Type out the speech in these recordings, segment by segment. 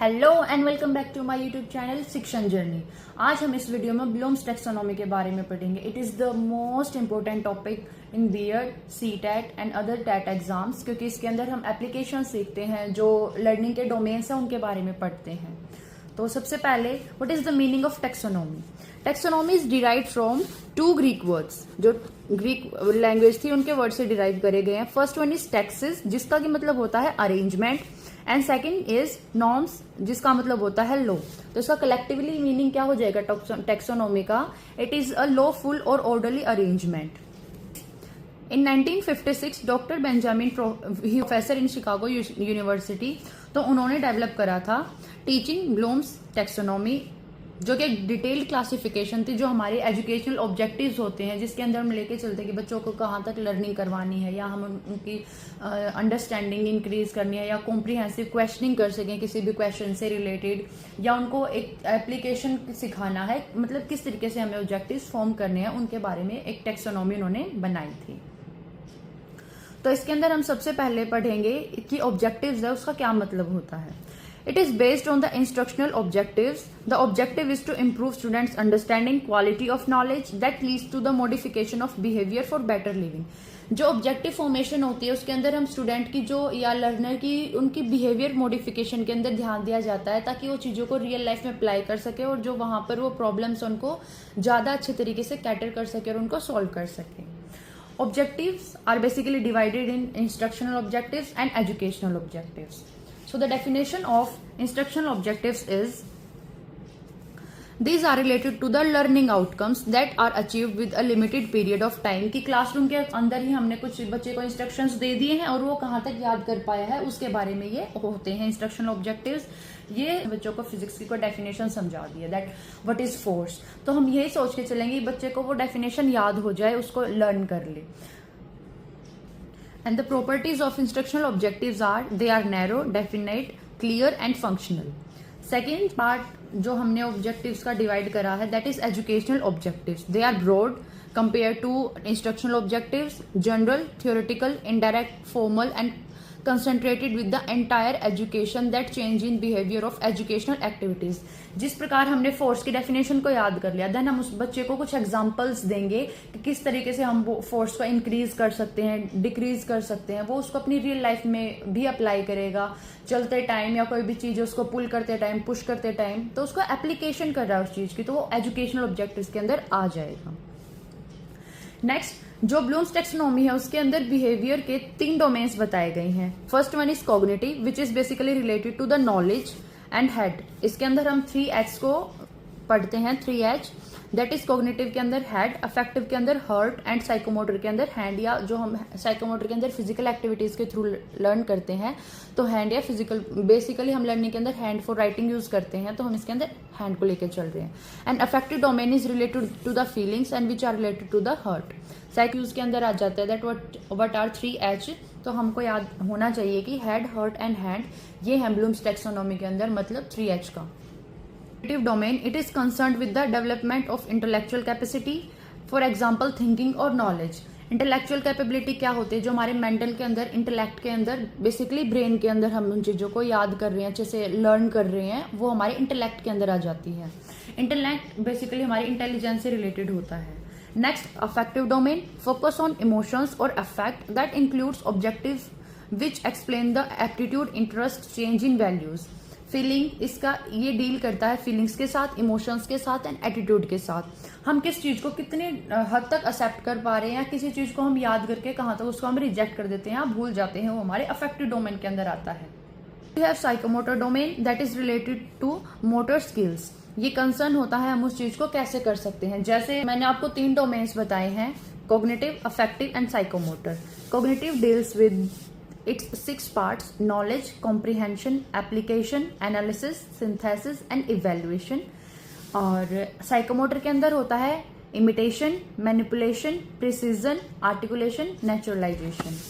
Hello and welcome back to my YouTube channel Shikshan journey. आज हम इस वीडियो में ब्लूम्स टैक्सोनॉमी के बारे में पढ़ेंगे। It is the most important topic in BEd, CTET and other TET exams, क्योंकि इसके अंदर हम एप्लीकेशन सीखते हैं, जो लर्निंग के डोमेन्स हैं उनके बारे में पढ़ते हैं। तो सबसे पहले what is the meaning of taxonomy. Taxonomy is derived from two Greek words, जो ग्रीक लैंग्वेज थी उनके वर्ड से डिराइव करे गए हैं। फर्स्ट वन इज टैक्सेस, जिसका की मतलब होता है arrangement, and second is norms, जिसका मतलब होता है लॉ। तो इसका कलेक्टिवली मीनिंग क्या हो जाएगा टैक्सोनॉमी का? इट इज अ लॉफुल और orderly arrangement. In 1956 doctor Benjamin, professor in Chicago university, तो उन्होंने डेवलप करा था टीचिंग ब्लूम्स टैक्सोनॉमी, जो कि एक डिटेल्ड क्लासिफिकेशन थी, जो हमारे एजुकेशनल ऑब्जेक्टिव्स होते हैं, जिसके अंदर हम लेके चलते हैं कि बच्चों को कहाँ तक लर्निंग करवानी है, या हम उनकी अंडरस्टैंडिंग इंक्रीज करनी है, या कॉम्प्रिहेंसिव क्वेश्चनिंग कर सकें किसी भी क्वेश्चन से रिलेटेड, या उनको एक एप्लीकेशन सिखाना है, मतलब किस तरीके से हमें ऑब्जेक्टिव्स फॉर्म करने हैं, उनके बारे में एक टैक्सोनॉमी उन्होंने बनाई थी। तो इसके अंदर हम सबसे पहले पढ़ेंगे कि ऑब्जेक्टिव्स है उसका क्या मतलब होता है। It is based on the instructional objectives. The objective is to improve students' understanding, quality of knowledge that leads to the modification of behavior for better living. जो ऑब्जेक्टिव फॉर्मेशन होती है उसके अंदर हम स्टूडेंट की जो या लर्नर की उनकी बिहेवियर मॉडिफिकेशन के अंदर ध्यान दिया जाता है, ताकि वो चीज़ों को रियल लाइफ में अप्लाई कर सके और जो वहाँ पर वो प्रॉब्लम्स उनको ज़्यादा अच्छे तरीके से कैटर कर सके और उनको सॉल्व कर सके। Objectives are basically divided in instructional objectives and educational objectives. So the definition of instructional objectives is these are related to the learning outcomes that are achieved with a limited period of time, कि classroom के अंदर ही हमने कुछ बच्चे को instructions दे दिए हैं और वो कहाँ तक याद कर पाया है उसके बारे में ये होते हैं इंस्ट्रक्शनल ऑब्जेक्टिव्स। ये बच्चों को फिजिक्स की कोई डेफिनेशन समझा दी है, दैट व्हाट इज फोर्स। तो हम यही सोच के चलेंगे बच्चे को वो डेफिनेशन याद हो जाए, उसको लर्न कर ले। And the properties of instructional objectives are they are narrow, definite, clear and functional. Second part जो हमने objectives का divide करा है, that is educational objectives. They are broad compared to instructional objectives, general, theoretical, indirect, formal and concentrated with the entire education that change in behavior of educational activities. जिस प्रकार हमने force की definition को याद कर लिया, देन हम उस बच्चे को कुछ एग्जांपल्स देंगे कि किस तरीके से हम वो फोर्स को इंक्रीज कर सकते हैं, डिक्रीज कर सकते हैं। वो उसको अपनी रियल लाइफ में भी अप्लाई करेगा, चलते टाइम या कोई भी चीज उसको पुल करते टाइम, पुश करते टाइम, तो उसको एप्लीकेशन कर रहा है उस चीज की, तो वो एजुकेशनल ऑब्जेक्टिव्स के अंदर आ जाएगा। नेक्स्ट, जो ब्लूम्स टैक्सोनॉमी है उसके अंदर बिहेवियर के 3 डोमेन्स बताए गए हैं। First one is cognitive, which is basically related to the knowledge and head. इसके अंदर हम 3H को पढ़ते हैं, 3H, दैट इज कॉग्निटिव के अंदर हेड, अफेक्टिव के अंदर हार्ट एंड साइकोमोटर के अंदर हैंड, या जो हम साइकोमोटर के अंदर फिजिकल एक्टिविटीज के थ्रू लर्न करते हैं तो हैंड या फिजिकल, बेसिकली हम लर्निंग के अंदर हैंड फॉर राइटिंग यूज करते हैं, तो हम इसके अंदर हैंड को लेकर चल रहे हैं। And affective domain is related to the feelings and which are related to the heart. साइक यूज के अंदर आ जाता है दैट व्हाट आर 3H। तो हमको याद होना चाहिए कि हेड, हार्ट एंड हैंड, ये है ब्लूम्स टैक्सोनॉमी के अंदर मतलब 3H का। Domain, it is concerned with the development of intellectual capacity, for example thinking और नॉलेज। इंटेलेक्चुअल कैपेबिलिटी क्या होती है? जो हमारे मेंटल के अंदर, इंटेलेक्ट के अंदर, बेसिकली ब्रेन के अंदर हम उन चीज़ों को याद कर रहे हैं, अच्छे से लर्न कर रहे हैं, वो हमारे इंटेलेक्ट के अंदर आ जाती है। इंटेलेक्ट बेसिकली हमारी इंटेलिजेंस से रिलेटेड होता है। Next, affective domain, focus on emotions और affect that includes objectives which explain the aptitude, interest, change in values. Feeling, इसका ये डील करता है फीलिंग्स के साथ, इमोशंस के साथ एंड एटीट्यूड के साथ। हम किस चीज को कितने हद तक एक्सेप्ट कर पा रहे हैं, या किसी चीज को हम याद करके कहाँ तक उसको हम रिजेक्ट कर देते हैं, या भूल जाते हैं, वो हमारे अफेक्टिव डोमेन के अंदर आता है। We have psychomotor domain, that is related to motor skills. ये कंसर्न होता है हम उस चीज को कैसे कर सकते हैं। जैसे मैंने आपको 3 डोमेन्स बताए हैं, cognitive, affective and psychomotor. Cognitive deals with its 6 parts: knowledge, comprehension, application, analysis, synthesis and evaluation। और साइकोमोटर के अंदर होता है imitation, manipulation, precision, articulation, naturalization।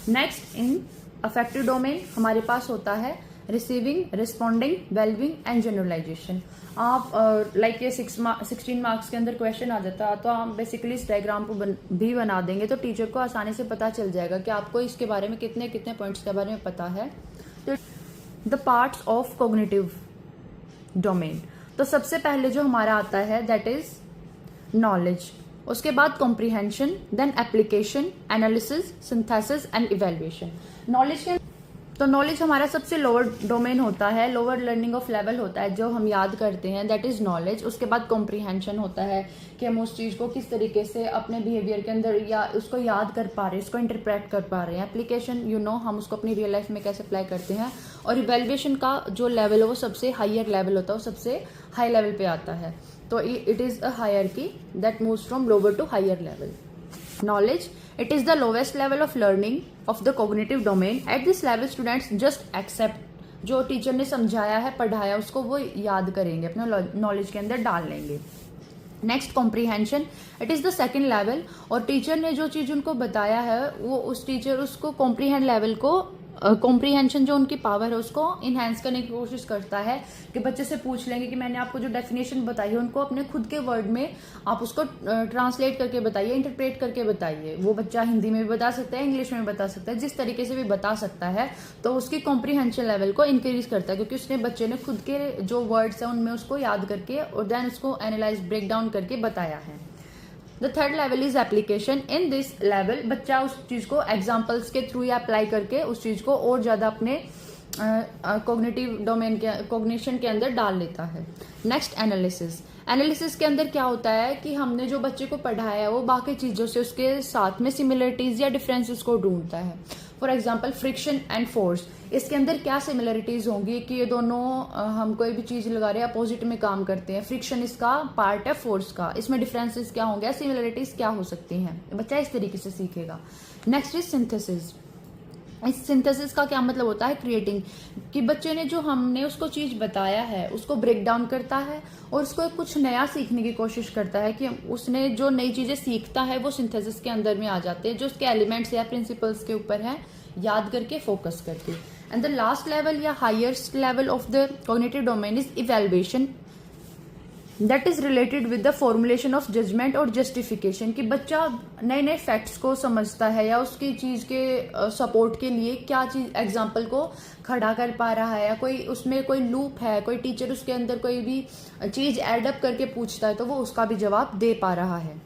Next, in affective domain हमारे पास होता है receiving, responding, valuing and generalization. आप लाइक ये 16 मार्क्स के अंदर क्वेश्चन आ जाता है, तो हम बेसिकली इस डायग्राम को भी बना देंगे, तो टीचर को आसानी से पता चल जाएगा कि आपको इसके बारे में कितने पॉइंट्स के बारे में पता है। तो the parts of cognitive domain. तो सबसे पहले जो हमारा आता है दैट इज नॉलेज, उसके बाद comprehension, then application, analysis, synthesis and evaluation. Knowledge हमारा सबसे लोअर डोमेन होता है, लोअर लर्निंग ऑफ लेवल होता है जो हम याद करते हैं, दैट इज नॉलेज। उसके बाद कॉम्प्रीहेंशन होता है कि हम उस चीज़ को किस तरीके से अपने बिहेवियर के अंदर या उसको याद कर पा रहे हैं, उसको इंटरप्रेट कर पा रहे हैं। एप्लीकेशन हम उसको अपनी रियल लाइफ में कैसे अप्लाई करते हैं। और इवेल्युएशन का जो लेवल है वो सबसे हायर लेवल होता है, वो सबसे हाई लेवल पे आता है। तो it is a hierarchy that moves from lower to higher level. Knowledge, it is the lowest level of learning of the cognitive domain. At this level students just accept, जो teacher ने समझाया है पढ़ाया उसको वो याद करेंगे, अपने नॉलेज के अंदर डाल लेंगे। Next comprehension, it is the second level, और टीचर ने जो चीज़ उनको बताया है वो उस टीचर उसको कॉम्प्रीहेंड लेवल को कॉम्प्रीहेंशन जो उनकी पावर है उसको इन्हेंस करने की कोशिश करता है कि बच्चे से पूछ लेंगे कि मैंने आपको जो डेफिनेशन बताई है उनको अपने खुद के वर्ड में आप उसको ट्रांसलेट करके बताइए, इंटरप्रेट करके बताइए। वो बच्चा हिंदी में भी बता सकता है, इंग्लिश में भी बता सकता है, जिस तरीके से भी बता सकता है। तो उसकी कॉम्प्रीहेंशन लेवल को इंक्रीज करता है क्योंकि उसने बच्चे ने खुद के जो वर्ड्स हैं उनमें उसको याद करके और देन उसको एनालाइज ब्रेक डाउन करके बताया है। The third level is application. In this level बच्चा उस चीज को एग्जाम्पल्स के थ्रू या अप्लाई करके उस चीज को और ज्यादा अपने कॉग्निटिव डोमेन के कॉग्निशन के अंदर डाल लेता है। Next analysis. एनालिसिस के अंदर क्या होता है कि हमने जो बच्चे को पढ़ाया है वो बाकी चीजों से उसके साथ में सिमिलरिटीज या डिफरेंसेस को ढूंढता है। For example friction and force, इसके अंदर क्या सिमिलरिटीज होंगी कि ये दोनों हम कोई भी चीज लगा रहे हैं अपोजिट में काम करते हैं। फ्रिक्शन इसका पार्ट है फोर्स का, इसमें डिफरेंसेस क्या होंगे, सिमिलरिटीज क्या हो सकती हैं, बच्चा इस तरीके से सीखेगा। Next is synthesis. इस सिंथेसिस का क्या मतलब होता है, क्रिएटिंग, कि बच्चे ने जो हमने उसको चीज बताया है उसको ब्रेक डाउन करता है और उसको कुछ नया सीखने की कोशिश करता है कि उसने जो नई चीजें सीखता है वो सिंथेसिस के अंदर में आ जाते हैं, जो उसके एलिमेंट्स या प्रिंसिपल्स के ऊपर है, याद करके फोकस करके। एंड द लास्ट लेवल या highest level of the cognitive domain is evaluation, that is related with the formulation of judgement और जस्टिफिकेशन, कि बच्चा नए नए फैक्ट्स को समझता है या उसकी चीज के सपोर्ट के लिए क्या चीज एग्जाम्पल को खड़ा कर पा रहा है, या कोई उसमें कोई लूप है, कोई टीचर उसके अंदर कोई भी चीज एडअप करके पूछता है तो वो उसका भी जवाब दे पा रहा है।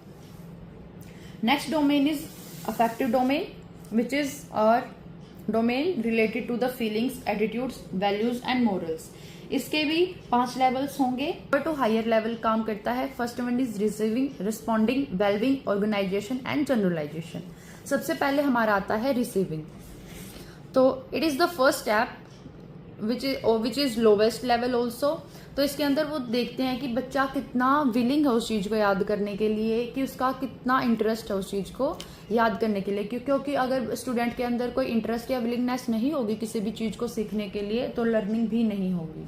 Next domain is affective domain, which is और domain related to the feelings, attitudes, values and morals. इसके भी 5 लेवल्स होंगे, टू हायर लेवल काम करता है। First one is receiving, responding, valuing, organisation and generalisation. सबसे पहले हमारा आता है रिसीविंग। तो it is the first step which is lowest level also. तो इसके अंदर वो देखते हैं कि बच्चा कितना विलिंग है उस चीज को याद करने के लिए, कि उसका कितना इंटरेस्ट है उस चीज को याद करने के लिए, क्योंकि अगर स्टूडेंट के अंदर कोई इंटरेस्ट या विलिंगनेस नहीं होगी किसी भी चीज को सीखने के लिए तो लर्निंग भी नहीं होगी।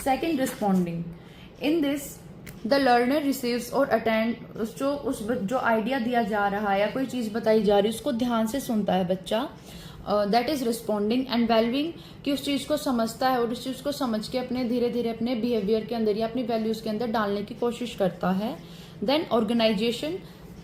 Second, responding. In this the learner receives और अटेंड, जो आइडिया दिया जा रहा है या कोई चीज बताई जा रही है उसको ध्यान से सुनता है बच्चा, that is responding. And wellbeing, कि उस चीज को समझता है और उस चीज को समझ के अपने धीरे धीरे अपने बिहेवियर के अंदर या अपनी वैल्यूज के अंदर डालने की कोशिश करता है। Then organisation.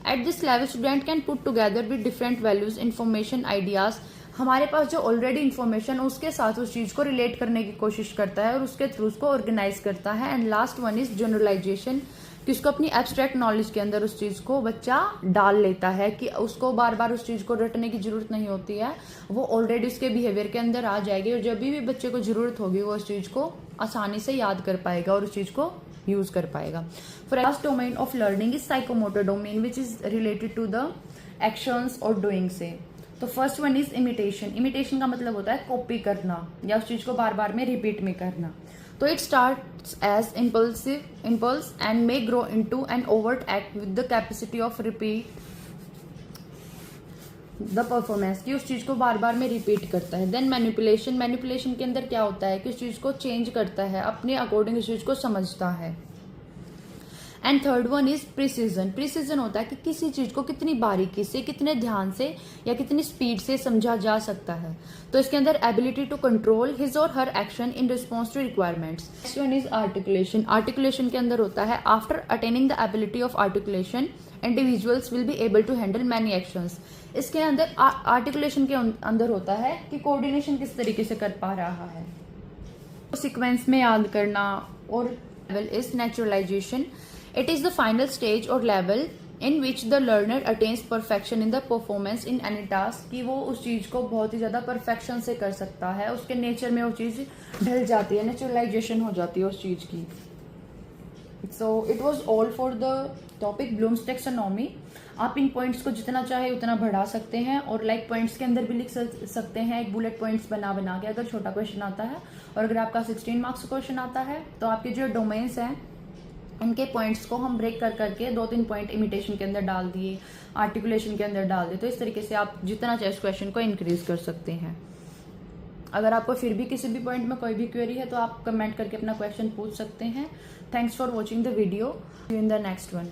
At this level student can put together with different values, information, ideas. हमारे पास जो ऑलरेडी इन्फॉर्मेशन उसके साथ उस चीज को रिलेट करने की कोशिश करता है और उसके थ्रू उसको ऑर्गेनाइज करता है। And last one is generalisation, कि उसको अपनी एब्स्ट्रैक्ट नॉलेज के अंदर उस चीज को बच्चा डाल लेता है, कि उसको बार बार उस चीज को रटने की जरूरत नहीं होती है, वो ऑलरेडी उसके बिहेवियर के अंदर आ जाएगी और जब भी बच्चे को जरूरत होगी वो उस चीज को आसानी से याद कर पाएगा और उस चीज को यूज कर पाएगा। For last domain of learning is psychomotor domain, which is related to the actions और डूइंग से। तो first one is imitation. Imitation का मतलब होता है कॉपी करना या उस चीज को बार बार में रिपीट में करना। तो it starts as impulse and may grow into an overt act with the capacity of repeat the performance, की उस चीज को बार बार में रिपीट करता है। Then manipulation. मैनिपुलेशन के अंदर क्या होता है कि उस चीज को चेंज करता है, अपने अकॉर्डिंग उस चीज को समझता है। And third one is precision. Precision होता है कि किसी चीज को कितनी बारीकी से, कितने ध्यान से या कितनी स्पीड से समझा जा सकता है। तो इसके अंदर ability to control his or her action in response to requirements. Next one is articulation. Articulation के अंदर होता है after attaining the ability of articulation individuals will be able to handle many actions. इसके अंदर आर्टिकुलेशन के अंदर होता है कि कोऑर्डिनेशन किस तरीके से कर पा रहा है, सीक्वेंस में याद करना। और level is naturalization. It is the final stage और level in which the learner attains perfection in the performance in any task, कि वो उस चीज को बहुत ही ज्यादा परफेक्शन से कर सकता है, उसके नेचर में वो चीज ढल जाती है, नेचुरलाइजेशन हो जाती है उस चीज की। So it was all for the topic blooms taxonomy. आप इन पॉइंट्स को जितना चाहे उतना बढ़ा सकते हैं और लाइक पॉइंट्स के अंदर भी लिख सकते हैं, एक बुलेट पॉइंट्स बना के, अगर छोटा क्वेश्चन आता है। और अगर आपका 16 मार्क्स क्वेश्चन आता है तो आपके जो डोमेन्स हैं इनके पॉइंट्स को हम ब्रेक कर करके 2-3 पॉइंट इमिटेशन के अंदर डाल दिए, आर्टिकुलेशन के अंदर डाल दिए। तो इस तरीके से आप जितना चाहे इस क्वेश्चन को इंक्रीज कर सकते हैं। अगर आपको फिर भी किसी भी पॉइंट में कोई भी क्वेरी है तो आप कमेंट करके अपना क्वेश्चन पूछ सकते हैं। Thanks for watching the video, in the next one.